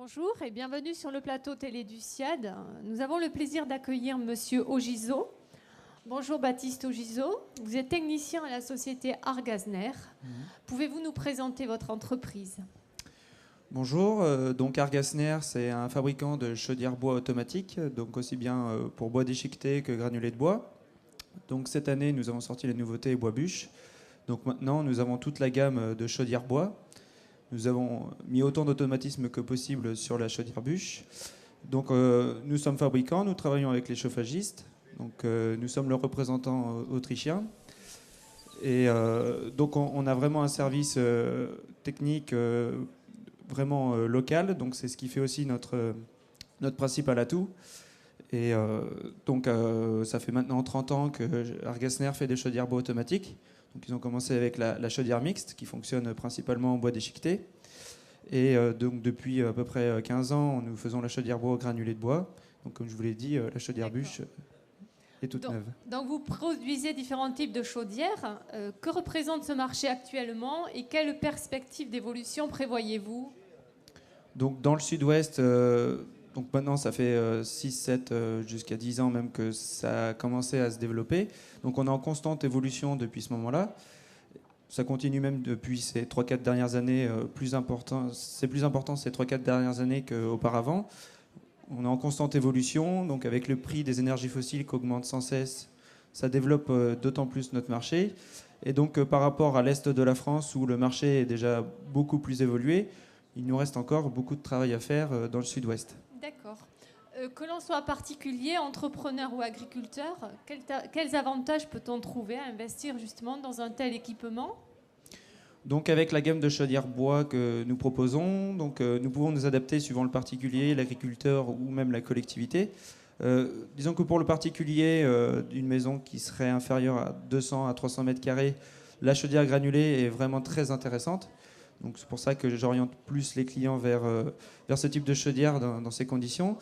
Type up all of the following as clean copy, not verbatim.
Bonjour et bienvenue sur le plateau télé du SIAD. Nous avons le plaisir d'accueillir Monsieur Ogiso. Bonjour Baptiste Ogiso, vous êtes technicien à la société Argasner. Pouvez-vous nous présenter votre entreprise? Bonjour, donc Argasner, c'est un fabricant de chaudières bois automatiques, donc aussi bien pour bois déchiqueté que granulé de bois. Donc cette année, nous avons sorti les nouveautés bois bûche. Donc maintenant, nous avons toute la gamme de chaudières bois. Nous avons mis autant d'automatisme que possible sur la chaudière bûche. Donc nous sommes fabricants, nous travaillons avec les chauffagistes. Donc nous sommes le représentant autrichien. Et donc on a vraiment un service technique vraiment local. Donc c'est ce qui fait aussi notre principal atout. Et donc ça fait maintenant 30 ans que Argasner fait des chaudières bois automatiques. Donc ils ont commencé avec la chaudière mixte qui fonctionne principalement en bois déchiqueté. Et donc depuis à peu près 15 ans, nous faisons la chaudière bois au granulé de bois. Donc comme je vous l'ai dit, la chaudière bûche est toute neuve. Donc vous produisez différents types de chaudières. Que représente ce marché actuellement et quelles perspectives d'évolution prévoyez-vous? Donc dans le sud-ouest, donc maintenant ça fait 6, 7 jusqu'à 10 ans même que ça a commencé à se développer. Donc on est en constante évolution depuis ce moment-là. Ça continue même depuis ces 3-4 dernières années, c'est plus important ces 3-4 dernières années qu'auparavant. On est en constante évolution, donc avec le prix des énergies fossiles qui augmente sans cesse, ça développe d'autant plus notre marché. Et donc par rapport à l'est de la France où le marché est déjà beaucoup plus évolué, il nous reste encore beaucoup de travail à faire dans le sud-ouest. D'accord. Que l'on soit particulier, entrepreneur ou agriculteur, quels avantages peut-on trouver à investir justement dans un tel équipement? Donc avec la gamme de chaudières bois que nous proposons, donc, nous pouvons nous adapter suivant le particulier, l'agriculteur ou même la collectivité. Disons que pour le particulier, une maison qui serait inférieure à 200 à 300 mètres carrés, la chaudière granulée est vraiment très intéressante. Donc c'est pour ça que j'oriente plus les clients vers ce type de chaudière dans ces conditions.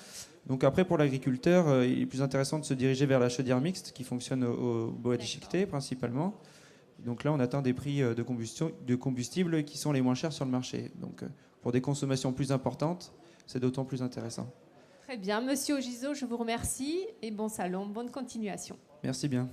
Donc après, pour l'agriculteur, il est plus intéressant de se diriger vers la chaudière mixte qui fonctionne au bois déchiqueté principalement. Donc là, on atteint des prix de combustible qui sont les moins chers sur le marché. Donc pour des consommations plus importantes, c'est d'autant plus intéressant. Très bien. Monsieur Ogiso, je vous remercie et bon salon, bonne continuation. Merci bien.